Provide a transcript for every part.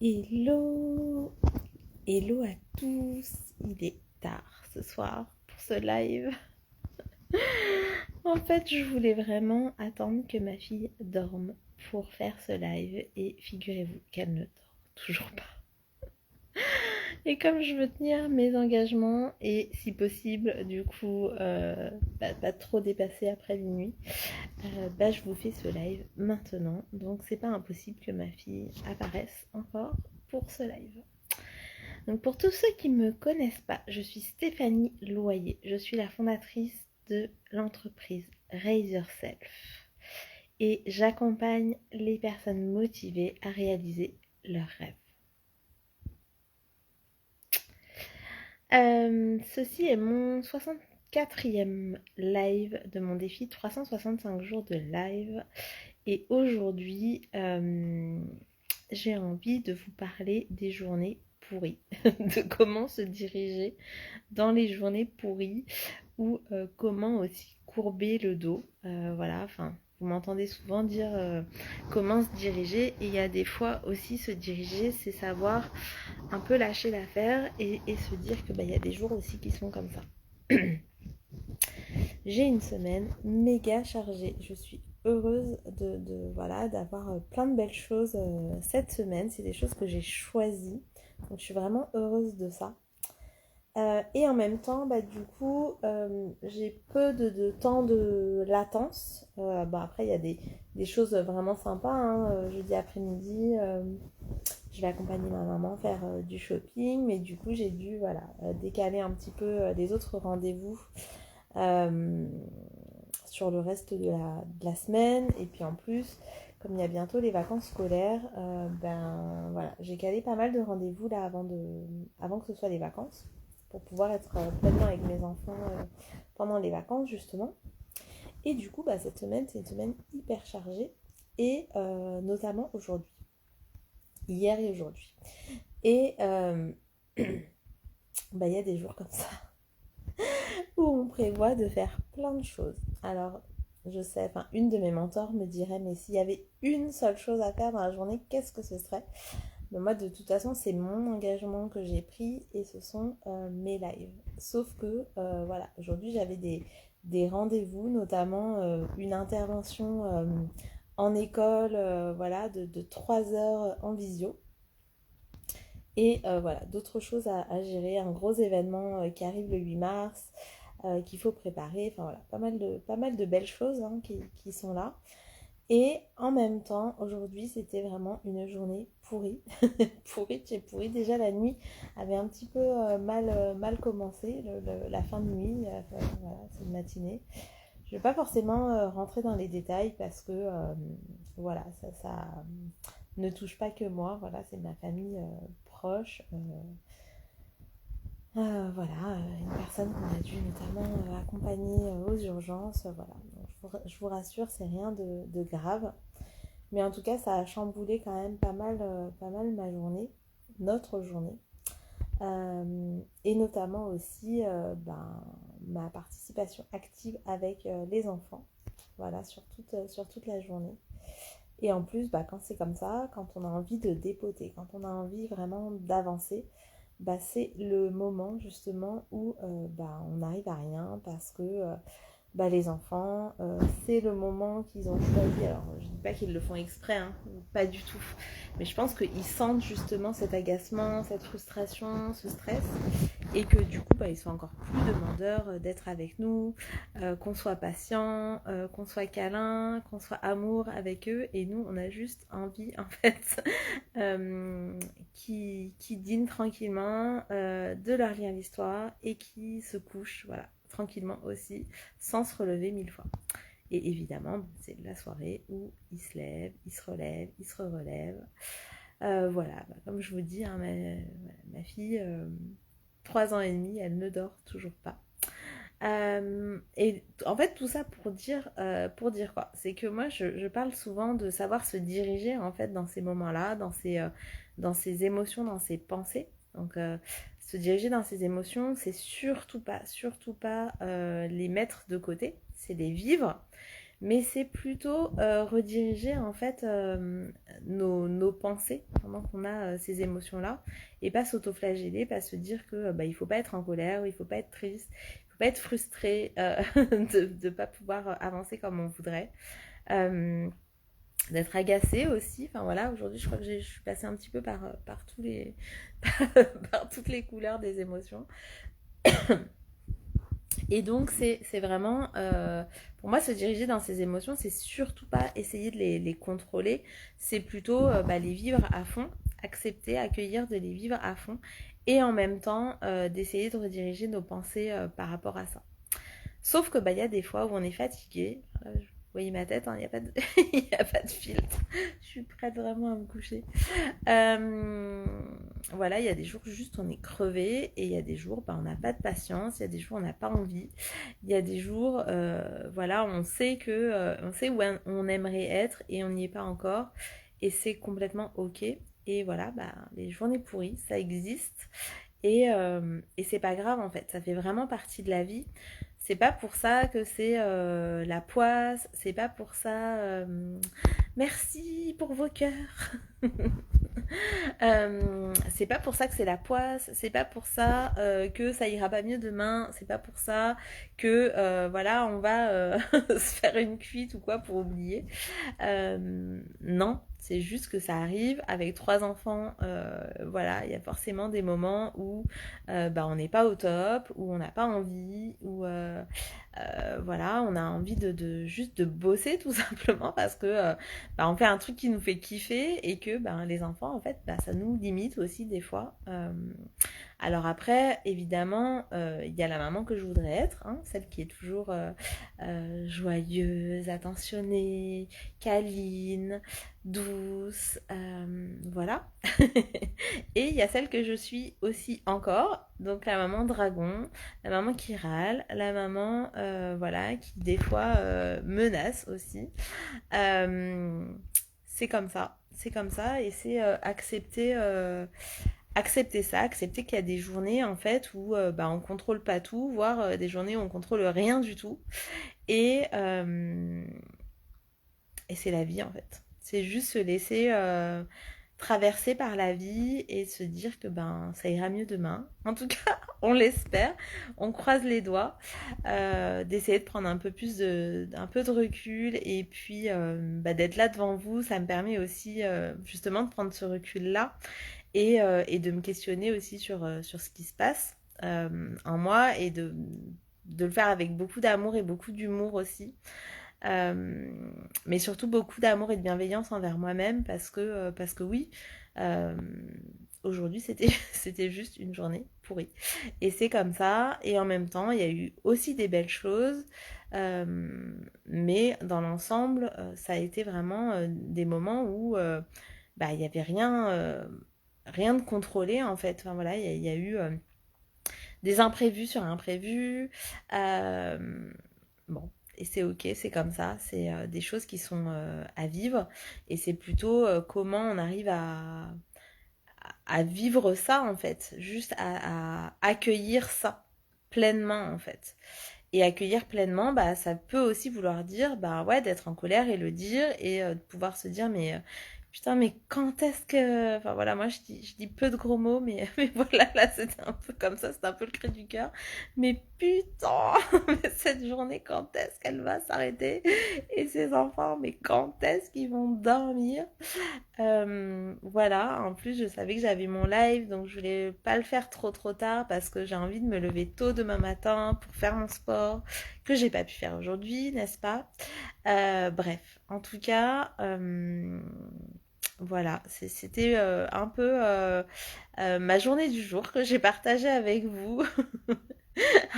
Hello, hello à tous, il est tard ce soir pour ce live. En fait, je voulais vraiment attendre que ma fille dorme pour faire ce live et figurez-vous qu'elle ne dort toujours pas. Et comme je veux tenir mes engagements et si possible, du coup, pas trop dépasser après minuit, je vous fais ce live maintenant. Donc c'est pas impossible que ma fille apparaisse encore pour ce live. Donc pour tous ceux qui ne me connaissent pas, je suis Stéphanie Loyer. Je suis la fondatrice de l'entreprise Raise Yourself. Et j'accompagne les personnes motivées à réaliser leurs rêves. Ceci est mon 64e live de mon défi 365 jours de live. Et aujourd'hui, j'ai envie de vous parler des journées pourries, de comment se diriger dans les journées pourries ou comment aussi courber le dos. Voilà, enfin, vous m'entendez souvent dire comment se diriger et il y a des fois aussi se diriger, c'est savoir un peu lâcher l'affaire et se dire que y a des jours aussi qui sont comme ça. J'ai une semaine méga chargée. Je suis heureuse voilà, d'avoir plein de belles choses cette semaine. C'est des choses que j'ai choisies. Donc je suis vraiment heureuse de ça. Et en même temps, du coup, j'ai peu de temps de latence. Après, il y a des choses vraiment sympas, hein. Jeudi après-midi, je vais accompagner ma maman faire du shopping. Mais du coup, j'ai dû décaler un petit peu les autres rendez-vous sur le reste de la semaine. Et puis en plus, comme il y a bientôt les vacances scolaires, voilà, j'ai calé pas mal de rendez-vous là avant que ce soit les vacances pour pouvoir être pleinement avec mes enfants pendant les vacances justement. Et du coup, cette semaine, c'est une semaine hyper chargée et notamment aujourd'hui, hier et aujourd'hui. Et il y a des jours comme ça où on prévoit de faire plein de choses. Alors, je sais, une de mes mentors me dirait, mais s'il y avait une seule chose à faire dans la journée, qu'est-ce que ce serait? Mais moi, de toute façon, c'est mon engagement que j'ai pris et ce sont mes lives. Sauf que, voilà, aujourd'hui, j'avais des rendez-vous, notamment une intervention en école, voilà, de 3 heures en visio. Et voilà, d'autres choses à gérer, un gros événement qui arrive le 8 mars, qu'il faut préparer, enfin voilà, pas mal de belles choses qui sont là. Et en même temps, aujourd'hui, c'était vraiment une journée pourrie. Pourrie de chez pourrie. Déjà, la nuit avait un petit peu mal commencé, la fin de nuit, voilà, c'est une matinée. Je ne vais pas forcément rentrer dans les détails parce que voilà, ça ne touche pas que moi. Voilà, c'est ma famille proche. Voilà, une personne qu'on a dû notamment accompagner aux urgences. Voilà. Donc, je vous rassure, c'est rien de grave. Mais en tout cas, ça a chamboulé quand même pas mal ma journée, notre journée. Et notamment aussi ma participation active avec les enfants. Voilà, sur toute la journée. Et en plus, quand c'est comme ça, quand on a envie de dépoter, quand on a envie vraiment d'avancer, c'est le moment justement où on n'arrive à rien parce que les enfants, c'est le moment qu'ils ont choisi. Alors, je ne dis pas qu'ils le font exprès, hein, pas du tout. Mais je pense qu'ils sentent justement cet agacement, cette frustration, ce stress. Et que du coup, ils sont encore plus demandeurs d'être avec nous, qu'on soit patient, qu'on soit câlin, qu'on soit amour avec eux. Et nous, on a juste envie, en fait, qui dînent tranquillement, de leur lire l'histoire et qui se couchent, voilà, tranquillement aussi, sans se relever 1000 fois. Et évidemment, c'est la soirée où ils se lèvent, ils se relèvent, ils se relèvent. Voilà, comme je vous dis, hein, ma fille, 3 ans et demi, elle ne dort toujours pas. Et en fait, tout ça pour dire quoi? C'est que moi, je parle souvent de savoir se diriger en fait dans ces moments-là, dans ces émotions, dans ces pensées. Donc, se diriger dans ces émotions, c'est surtout pas les mettre de côté, c'est les vivre, mais c'est plutôt rediriger en fait nos pensées pendant qu'on a ces émotions-là, et pas s'autoflageller, pas se dire que il faut pas être en colère, ou il faut pas être triste, il faut pas être frustré de pas pouvoir avancer comme on voudrait. Euh, D'être agacé aussi, enfin voilà, aujourd'hui je crois que je suis passée un petit peu par tous les par toutes les couleurs des émotions. Et donc, c'est vraiment, pour moi, se diriger dans ces émotions, c'est surtout pas essayer de les contrôler, c'est plutôt les vivre à fond, accepter, accueillir de les vivre à fond, et en même temps, d'essayer de rediriger nos pensées par rapport à ça. Sauf que y a des fois où on est fatigué. Là, vous voyez ma tête, il n'y a pas de, y a pas de filtre. Je suis prête vraiment à me coucher. Euh, voilà, il y a des jours juste on est crevé, et il y a des jours on n'a pas de patience, il y a des jours on n'a pas envie, il y a des jours voilà, on sait que on sait où on aimerait être et on n'y est pas encore, et c'est complètement ok. Et voilà, les journées pourries, ça existe, et c'est pas grave en fait, ça fait vraiment partie de la vie. C'est pas pour ça que c'est la poisse, c'est pas pour ça. Merci pour vos cœurs. C'est pas pour ça que c'est la poisse, c'est pas pour ça que ça ira pas mieux demain, c'est pas pour ça que voilà, on va se faire une cuite ou quoi pour oublier. Non, c'est juste que ça arrive avec 3 enfants. Voilà, il y a forcément des moments où on n'est pas au top, où on n'a pas envie, où voilà, on a envie juste de bosser tout simplement, parce que on fait un truc qui nous fait kiffer, et que les enfants en fait ça nous limite aussi des fois. Alors après, évidemment, il y a la maman que je voudrais être, hein, celle qui est toujours joyeuse, attentionnée, câline, douce, voilà. Et il y a celle que je suis aussi encore, donc la maman dragon, la maman qui râle, la maman voilà, qui des fois menace aussi. Euh, c'est comme ça, et c'est accepter ça, accepter qu'il y a des journées en fait où on contrôle pas tout, voire des journées où on contrôle rien du tout, et euh, et c'est la vie en fait. C'est juste se laisser traverser par la vie, et se dire que ça ira mieux demain. En tout cas, on l'espère, on croise les doigts, d'essayer de prendre un peu de recul, et puis d'être là devant vous, ça me permet aussi justement de prendre ce recul-là, et de me questionner aussi sur ce qui se passe en moi, et de le faire avec beaucoup d'amour et beaucoup d'humour aussi. Mais surtout beaucoup d'amour et de bienveillance envers moi-même, parce que oui, euh, aujourd'hui c'était c'était juste une journée pourrie, et c'est comme ça. Et en même temps il y a eu aussi des belles choses, mais dans l'ensemble ça a été vraiment des moments où il y avait rien de contrôlé en fait. Enfin voilà, il y a eu des imprévus sur imprévus. Bon, et c'est ok, c'est comme ça, c'est des choses qui sont à vivre, et c'est plutôt comment on arrive à vivre ça en fait, juste à accueillir ça pleinement en fait. Et accueillir pleinement, ça peut aussi vouloir dire ouais, d'être en colère et le dire, et de pouvoir se dire mais putain, mais quand est-ce que... Enfin voilà, moi je dis peu de gros mots, mais voilà, là c'était un peu comme ça, c'était un peu le cri du cœur. Mais putain, mais cette journée, quand est-ce qu'elle va s'arrêter? Et ces enfants, mais quand est-ce qu'ils vont dormir? Voilà, en plus je savais que j'avais mon live, donc je voulais pas le faire trop tard, parce que j'ai envie de me lever tôt demain matin pour faire mon sport, que j'ai pas pu faire aujourd'hui, n'est-ce pas? Bref, en tout cas, voilà, c'était un peu ma journée du jour que j'ai partagée avec vous,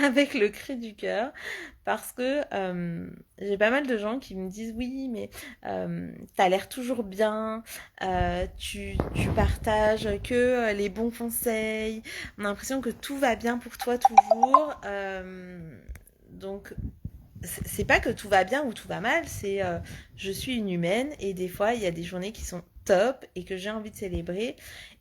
avec le cri du cœur, parce que j'ai pas mal de gens qui me disent oui, mais t'as l'air toujours bien, tu partages que les bons conseils, on a l'impression que tout va bien pour toi toujours, donc c'est pas que tout va bien ou tout va mal, c'est je suis une humaine, et des fois il y a des journées qui sont top et que j'ai envie de célébrer,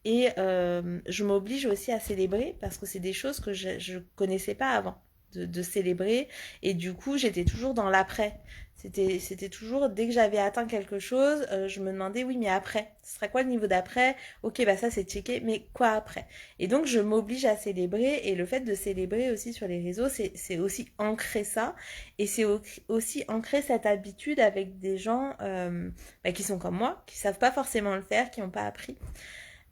et je m'oblige aussi à célébrer, parce que c'est des choses que je connaissais pas avant. de célébrer. Et du coup, j'étais toujours dans l'après. C'était toujours, dès que j'avais atteint quelque chose, je me demandais, oui, mais après, ce serait quoi le niveau d'après? Ok, bah ça c'est checké, mais quoi après? Et donc, je m'oblige à célébrer, et le fait de célébrer aussi sur les réseaux, c'est aussi ancrer ça, et c'est aussi ancrer cette habitude avec des gens bah, qui sont comme moi, qui savent pas forcément le faire, qui n'ont pas appris.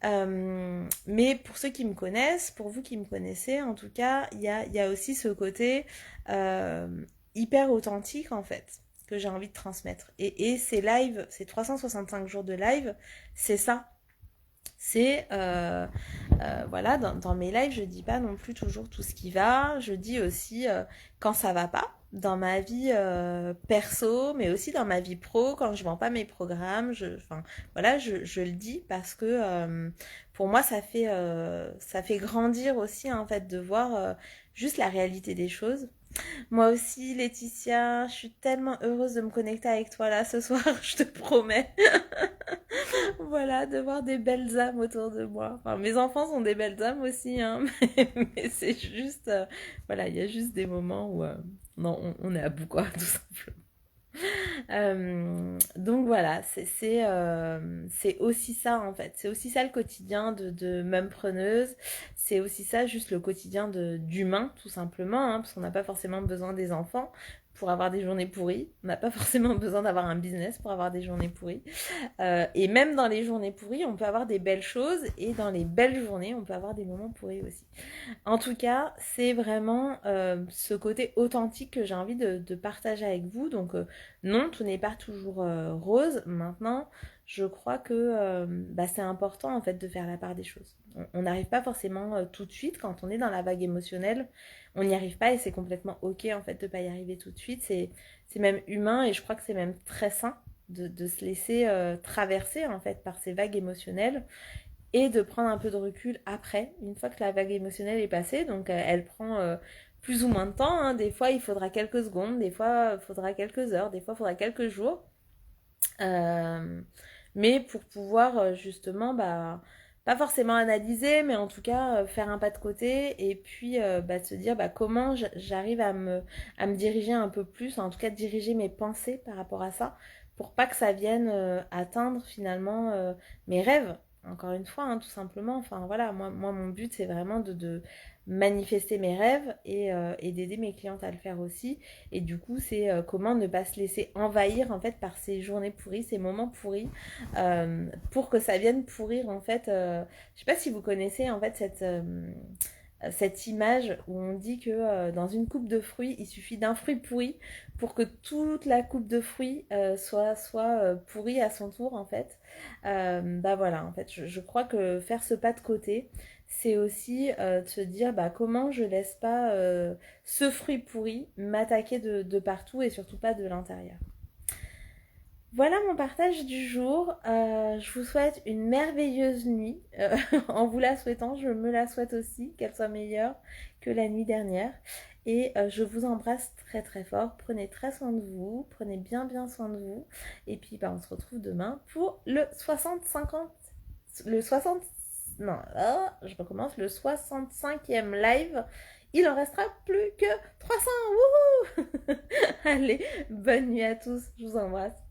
Mais pour ceux qui me connaissent, pour vous qui me connaissez, en tout cas, il y a aussi ce côté euh, hyper authentique en fait que j'ai envie de transmettre. Et ces lives, ces 365 jours de live, c'est ça. C'est voilà, dans mes lives, je dis pas non plus toujours tout ce qui va. Je dis aussi quand ça va pas dans ma vie perso, mais aussi dans ma vie pro, quand je vends pas mes programmes. Enfin, voilà, je le dis parce que pour moi, ça fait grandir aussi en fait de voir juste la réalité des choses. Moi aussi, Laetitia, je suis tellement heureuse de me connecter avec toi là ce soir, je te promets. Voilà, de voir des belles âmes autour de moi. Enfin, mes enfants sont des belles âmes aussi, hein, mais c'est juste, voilà, il y a juste des moments où, non, on est à bout, quoi, tout simplement. Donc voilà, c'est aussi ça en fait. C'est aussi ça le quotidien de preneuse. C'est aussi ça juste le quotidien d'humain tout simplement, hein, parce qu'on n'a pas forcément besoin des enfants pour avoir des journées pourries. On n'a pas forcément besoin d'avoir un business pour avoir des journées pourries. Et même dans les journées pourries, on peut avoir des belles choses et dans les belles journées, on peut avoir des moments pourris aussi. En tout cas, c'est vraiment ce côté authentique que j'ai envie de partager avec vous. Donc non, tout n'est pas toujours rose. Maintenant, je crois que bah, c'est important en fait de faire la part des choses. On n'arrive pas forcément tout de suite quand on est dans la vague émotionnelle. On n'y arrive pas et c'est complètement ok en fait de pas y arriver tout de suite. C'est même humain et je crois que c'est même très sain de se laisser traverser en fait par ces vagues émotionnelles et de prendre un peu de recul après, une fois que la vague émotionnelle est passée. Donc elle prend plus ou moins de temps, hein. Des fois il faudra quelques secondes, des fois il faudra quelques heures, des fois il faudra quelques jours. Euh, mais pour pouvoir justement, bah, pas forcément analyser, mais en tout cas faire un pas de côté et puis bah, se dire bah, comment j'arrive à me diriger un peu plus, en tout cas diriger mes pensées par rapport à ça, pour pas que ça vienne atteindre finalement mes rêves. Encore une fois, hein, tout simplement. Enfin voilà, moi mon but c'est vraiment de manifester mes rêves et d'aider mes clientes à le faire aussi. Et du coup, c'est comment ne pas se laisser envahir en fait par ces journées pourries, ces moments pourris, pour que ça vienne pourrir en fait. Je sais pas si vous connaissez en fait cette image où on dit que dans une coupe de fruits, il suffit d'un fruit pourri pour que toute la coupe de fruits soit pourrie à son tour en fait. Bah voilà, en fait, je crois que faire ce pas de côté, c'est aussi de se dire bah, comment je laisse pas ce fruit pourri m'attaquer de partout et surtout pas de l'intérieur. Voilà mon partage du jour. Je vous souhaite une merveilleuse nuit. En vous la souhaitant, je me la souhaite aussi, qu'elle soit meilleure que la nuit dernière. Et je vous embrasse très très fort. Prenez très soin de vous. Prenez bien bien soin de vous. Et puis bah, on se retrouve demain pour le 60-50. Le 60. Non, je recommence. Le 65e live. Il en restera plus que 300. Wouhou. Allez, bonne nuit à tous. Je vous embrasse.